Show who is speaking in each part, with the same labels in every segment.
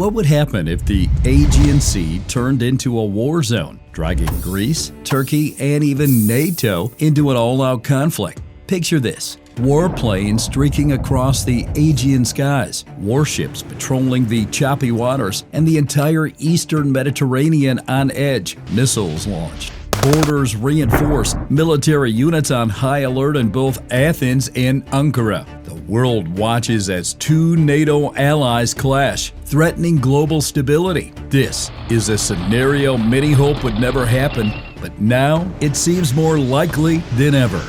Speaker 1: What would happen if the Aegean Sea turned into a war zone, dragging Greece, Turkey, and even NATO into an all-out conflict? Picture this. Warplanes streaking across the Aegean skies, warships patrolling the choppy waters, and the entire eastern Mediterranean on edge, missiles launched. Borders reinforced, military units on high alert in both Athens and Ankara. The world watches as two NATO allies clash, threatening global stability. This is a scenario many hope would never happen, but now it seems more likely than ever.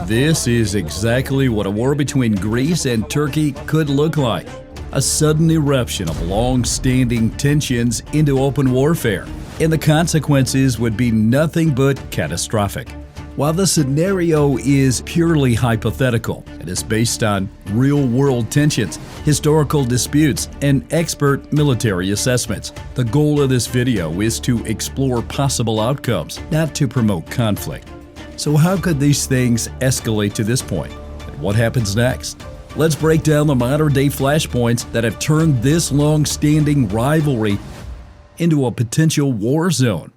Speaker 1: This is exactly what a war between Greece and Turkey could look like. A sudden eruption of long-standing tensions into open warfare, and the consequences would be nothing but catastrophic. While the scenario is purely hypothetical, it is based on real-world tensions, historical disputes, and expert military assessments. The goal of this video is to explore possible outcomes, not to promote conflict. So how could these things escalate to this point? And what happens next? Let's break down the modern-day flashpoints that have turned this long-standing rivalry into a potential war zone.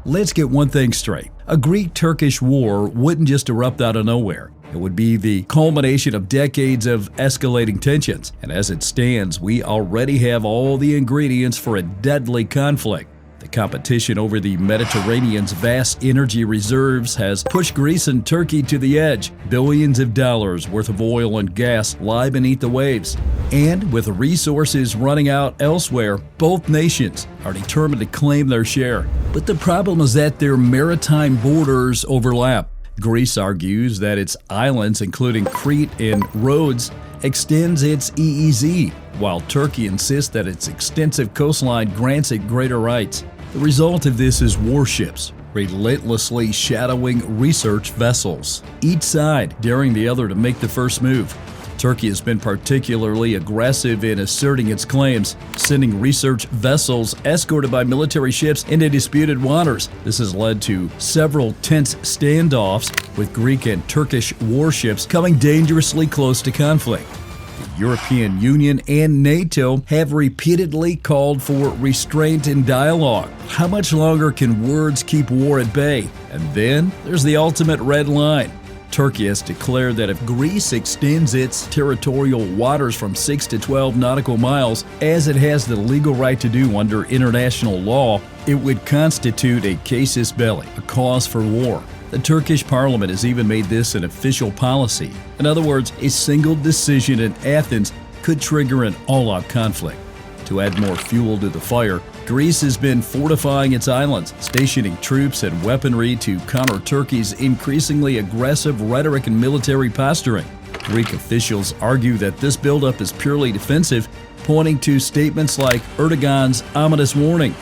Speaker 1: Let's get one thing straight. A Greek-Turkish war wouldn't just erupt out of nowhere. It would be the culmination of decades of escalating tensions. And as it stands, we already have all the ingredients for a deadly conflict. The competition over the Mediterranean's vast energy reserves has pushed Greece and Turkey to the edge. Billions of dollars worth of oil and gas lie beneath the waves. And with resources running out elsewhere, both nations are determined to claim their share. But the problem is that their maritime borders overlap. Greece argues that its islands, including Crete and Rhodes, extends its EEZ, while Turkey insists that its extensive coastline grants it greater rights. The result of this is warships, relentlessly shadowing research vessels, each side daring the other to make the first move. Turkey has been particularly aggressive in asserting its claims, sending research vessels escorted by military ships into disputed waters. This has led to several tense standoffs, with Greek and Turkish warships coming dangerously close to conflict. The European Union and NATO have repeatedly called for restraint and dialogue. How much longer can words keep war at bay? And then there's the ultimate red line. Turkey has declared that if Greece extends its territorial waters from 6 to 12 nautical miles, as it has the legal right to do under international law, it would constitute a casus belli, a cause for war. The Turkish parliament has even made this an official policy. In other words, a single decision in Athens could trigger an all-out conflict. To add more fuel to the fire, Greece has been fortifying its islands, stationing troops and weaponry to counter Turkey's increasingly aggressive rhetoric and military posturing. Greek officials argue that this buildup is purely defensive, pointing to statements like Erdogan's ominous warning.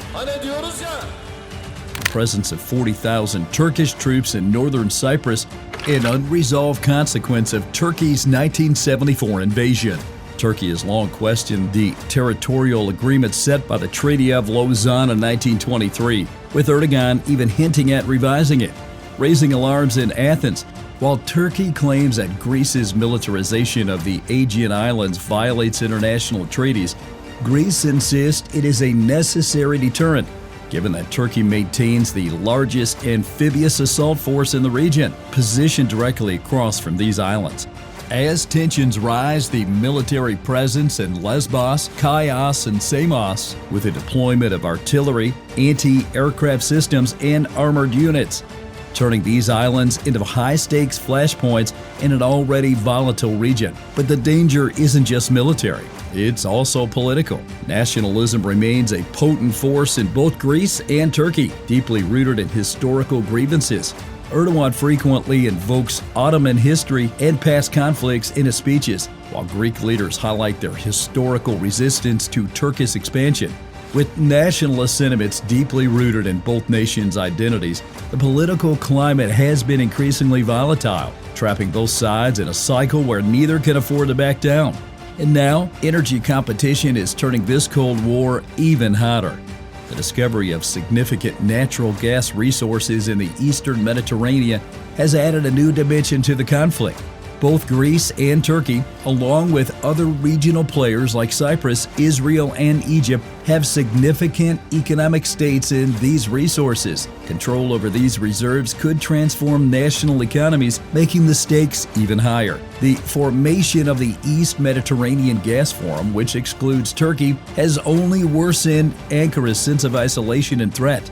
Speaker 1: The presence of 40,000 Turkish troops in northern Cyprus, an unresolved consequence of Turkey's 1974 invasion. Turkey has long questioned the territorial agreement set by the Treaty of Lausanne in 1923, with Erdogan even hinting at revising it, raising alarms in Athens. While Turkey claims that Greece's militarization of the Aegean Islands violates international treaties, Greece insists it is a necessary deterrent, given that Turkey maintains the largest amphibious assault force in the region, positioned directly across from these islands. As tensions rise, the military presence in Lesbos, Chios, and Samos, with the deployment of artillery, anti-aircraft systems, and armored units, turning these islands into high-stakes flashpoints in an already volatile region. But the danger isn't just military. It's also political. Nationalism remains a potent force in both Greece and Turkey, deeply rooted in historical grievances. Erdogan frequently invokes Ottoman history and past conflicts in his speeches, while Greek leaders highlight their historical resistance to Turkish expansion. With nationalist sentiments deeply rooted in both nations' identities, the political climate has been increasingly volatile, trapping both sides in a cycle where neither can afford to back down. And now, energy competition is turning this Cold War even hotter. The discovery of significant natural gas resources in the eastern Mediterranean has added a new dimension to the conflict. Both Greece and Turkey, along with other regional players like Cyprus, Israel, and Egypt, have significant economic stakes in these resources. Control over these reserves could transform national economies, making the stakes even higher. The formation of the East Mediterranean Gas Forum, which excludes Turkey, has only worsened Ankara's sense of isolation and threat.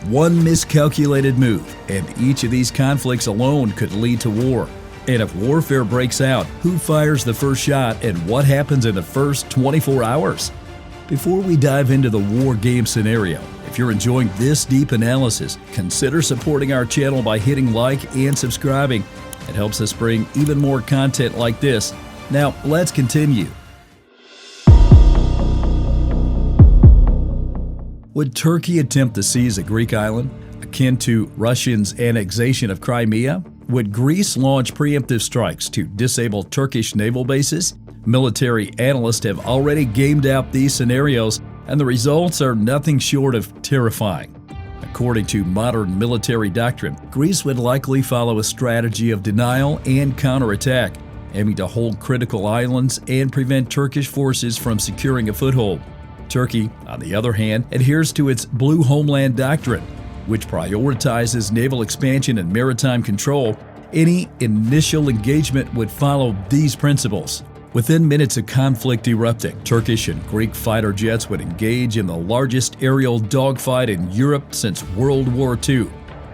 Speaker 1: One miscalculated move, and each of these conflicts alone could lead to war. And if warfare breaks out, who fires the first shot and what happens in the first 24 hours? Before we dive into the war game scenario, if you're enjoying this deep analysis, consider supporting our channel by hitting like and subscribing. It helps us bring even more content like this. Now, let's continue. Would Turkey attempt to seize a Greek island, akin to Russia's annexation of Crimea? Would Greece launch preemptive strikes to disable Turkish naval bases? Military analysts have already gamed out these scenarios, and the results are nothing short of terrifying. According to modern military doctrine, Greece would likely follow a strategy of denial and counterattack, aiming to hold critical islands and prevent Turkish forces from securing a foothold. Turkey, on the other hand, adheres to its Blue Homeland doctrine, which prioritizes naval expansion and maritime control. Any initial engagement would follow these principles. Within minutes of conflict erupting, Turkish and Greek fighter jets would engage in the largest aerial dogfight in Europe since World War II.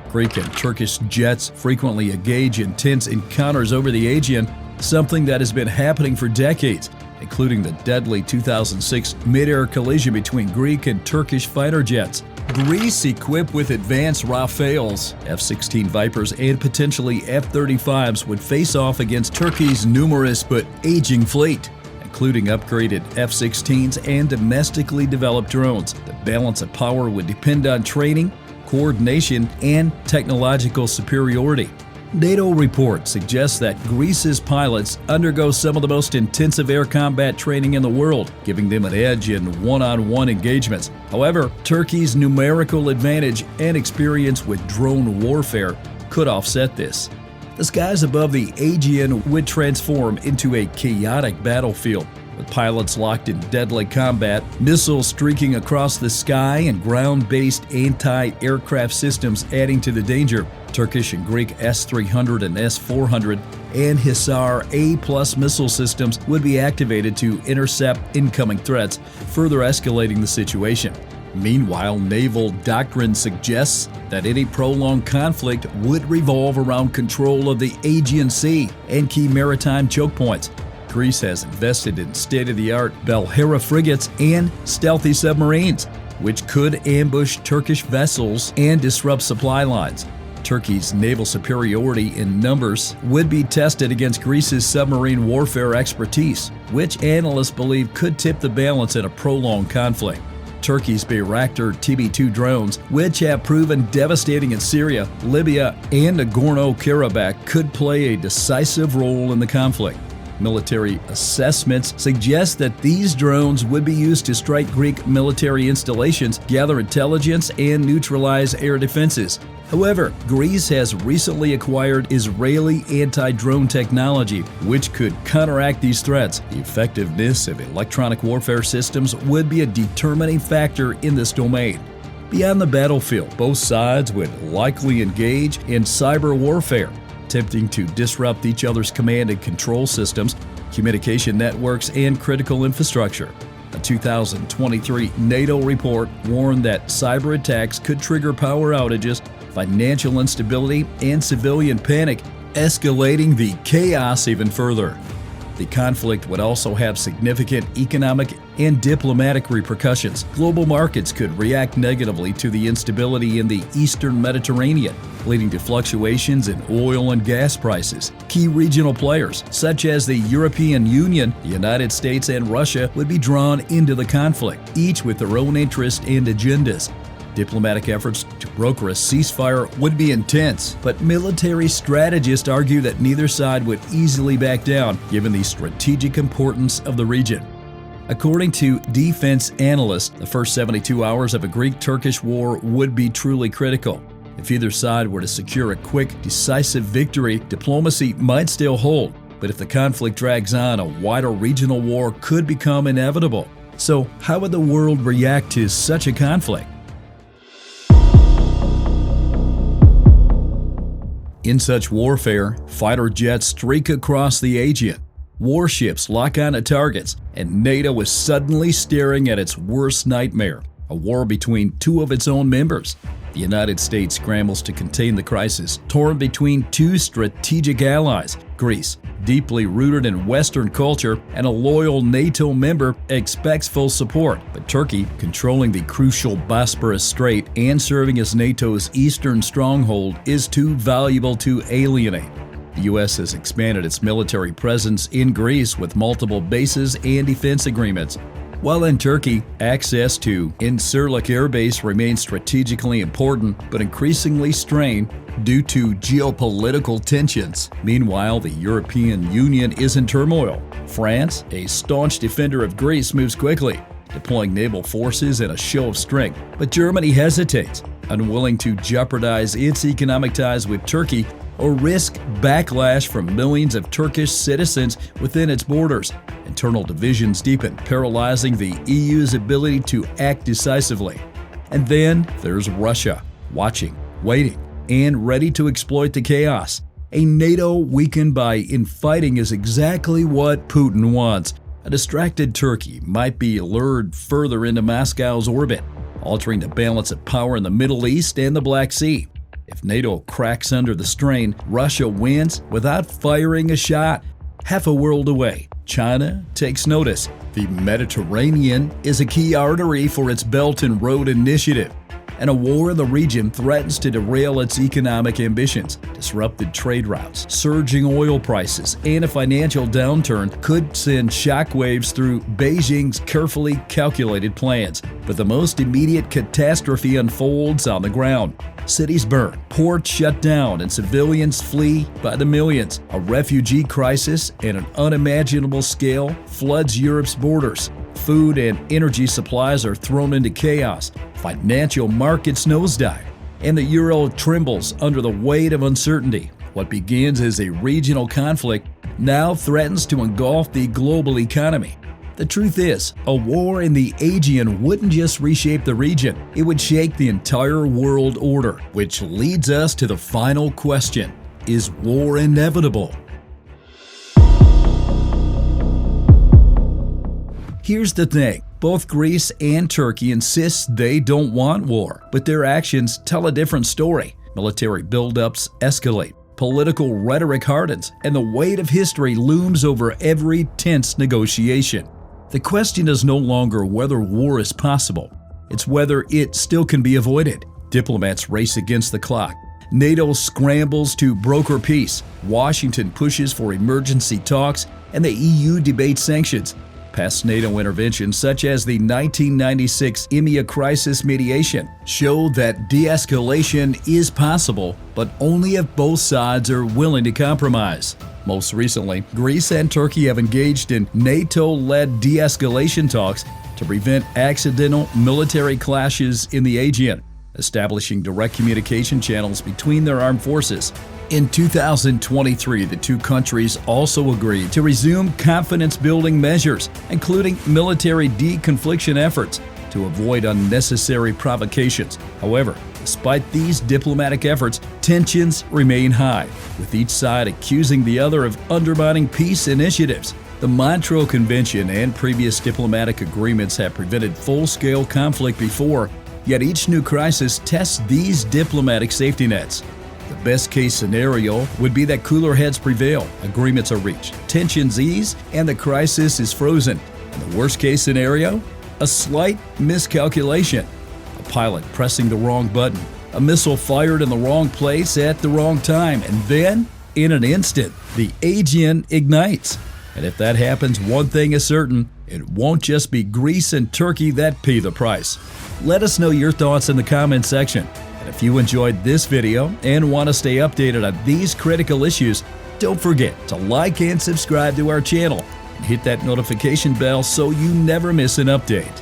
Speaker 1: Greek and Turkish jets frequently engage in tense encounters over the Aegean, something that has been happening for decades, including the deadly 2006 mid-air collision between Greek and Turkish fighter jets. Greece, equipped with advanced Rafales, F-16 Vipers, and potentially F-35s, would face off against Turkey's numerous but aging fleet, including upgraded F-16s and domestically developed drones. The balance of power would depend on training, coordination, and technological superiority. NATO report suggests that Greece's pilots undergo some of the most intensive air combat training in the world, giving them an edge in one-on-one engagements. However, Turkey's numerical advantage and experience with drone warfare could offset this. The skies above the Aegean would transform into a chaotic battlefield, with pilots locked in deadly combat, missiles streaking across the sky, and ground-based anti-aircraft systems adding to the danger. Turkish and Greek S-300 and S-400 and Hisar A+ missile systems would be activated to intercept incoming threats, further escalating the situation. Meanwhile, naval doctrine suggests that any prolonged conflict would revolve around control of the Aegean Sea and key maritime choke points. Greece has invested in state-of-the-art Belhera frigates and stealthy submarines, which could ambush Turkish vessels and disrupt supply lines. Turkey's naval superiority in numbers would be tested against Greece's submarine warfare expertise, which analysts believe could tip the balance in a prolonged conflict. Turkey's Bayraktar TB2 drones, which have proven devastating in Syria, Libya, and Nagorno-Karabakh, could play a decisive role in the conflict. Military assessments suggest that these drones would be used to strike Greek military installations, gather intelligence, and neutralize air defenses. However, Greece has recently acquired Israeli anti-drone technology, which could counteract these threats. The effectiveness of electronic warfare systems would be a determining factor in this domain. Beyond the battlefield, both sides would likely engage in cyber warfare, attempting to disrupt each other's command and control systems, communication networks, and critical infrastructure. A 2023 NATO report warned that cyber attacks could trigger power outages, financial instability, and civilian panic, escalating the chaos even further. The conflict would also have significant economic and diplomatic repercussions. Global markets could react negatively to the instability in the Eastern Mediterranean, leading to fluctuations in oil and gas prices. Key regional players, such as the European Union, the United States, and Russia, would be drawn into the conflict, each with their own interests and agendas. Diplomatic efforts to broker a ceasefire would be intense, but military strategists argue that neither side would easily back down, given the strategic importance of the region. According to defense analysts, the first 72 hours of a Greek-Turkish war would be truly critical. If either side were to secure a quick, decisive victory, diplomacy might still hold. But if the conflict drags on, a wider regional war could become inevitable. So, how would the world react to such a conflict? In such warfare, fighter jets streak across the Aegean, warships lock onto targets, and NATO is suddenly staring at its worst nightmare, a war between two of its own members. The United States scrambles to contain the crisis, torn between two strategic allies. Greece, deeply rooted in Western culture and a loyal NATO member, expects full support. But Turkey, controlling the crucial Bosporus Strait and serving as NATO's eastern stronghold, is too valuable to alienate. The U.S. has expanded its military presence in Greece with multiple bases and defense agreements. While in Turkey, access to Incirlik Air Base remains strategically important but increasingly strained due to geopolitical tensions. Meanwhile, the European Union is in turmoil. France, a staunch defender of Greece, moves quickly, deploying naval forces in a show of strength. But Germany hesitates, unwilling to jeopardize its economic ties with Turkey or risk backlash from millions of Turkish citizens within its borders. Internal divisions deepen, paralyzing the EU's ability to act decisively. And then there's Russia, watching, waiting, and ready to exploit the chaos. A NATO weakened by infighting is exactly what Putin wants. A distracted Turkey might be lured further into Moscow's orbit, altering the balance of power in the Middle East and the Black Sea. If NATO cracks under the strain, Russia wins without firing a shot. Half a world away, China takes notice. The Mediterranean is a key artery for its Belt and Road Initiative, and a war in the region threatens to derail its economic ambitions. Disrupted trade routes, surging oil prices, and a financial downturn could send shockwaves through Beijing's carefully calculated plans. But the most immediate catastrophe unfolds on the ground. Cities burn, ports shut down, and civilians flee by the millions. A refugee crisis at an unimaginable scale floods Europe's borders. Food and energy supplies are thrown into chaos. Financial markets nosedive, and the euro trembles under the weight of uncertainty. What begins as a regional conflict now threatens to engulf the global economy. The truth is, a war in the Aegean wouldn't just reshape the region, it would shake the entire world order, which leads us to the final question: is war inevitable? Here's the thing. Both Greece and Turkey insist they don't want war, but their actions tell a different story. Military buildups escalate, political rhetoric hardens, and the weight of history looms over every tense negotiation. The question is no longer whether war is possible, it's whether it still can be avoided. Diplomats race against the clock. NATO scrambles to broker peace. Washington pushes for emergency talks, and the EU debates sanctions. Past NATO interventions, such as the 1996 EMEA crisis mediation, show that de-escalation is possible, but only if both sides are willing to compromise. Most recently, Greece and Turkey have engaged in NATO-led de-escalation talks to prevent accidental military clashes in the Aegean, establishing direct communication channels between their armed forces. In 2023, the two countries also agreed to resume confidence-building measures, including military deconfliction efforts, to avoid unnecessary provocations. However, despite these diplomatic efforts, tensions remain high, with each side accusing the other of undermining peace initiatives. The Montreux Convention and previous diplomatic agreements have prevented full-scale conflict before, yet each new crisis tests these diplomatic safety nets. The best-case scenario would be that cooler heads prevail, agreements are reached, tensions ease, and the crisis is frozen. And the worst-case scenario? A slight miscalculation. A pilot pressing the wrong button, a missile fired in the wrong place at the wrong time, and then, in an instant, the Aegean ignites. And if that happens, one thing is certain: it won't just be Greece and Turkey that pay the price. Let us know your thoughts in the comment section. And if you enjoyed this video and want to stay updated on these critical issues, don't forget to like and subscribe to our channel and hit that notification bell so you never miss an update.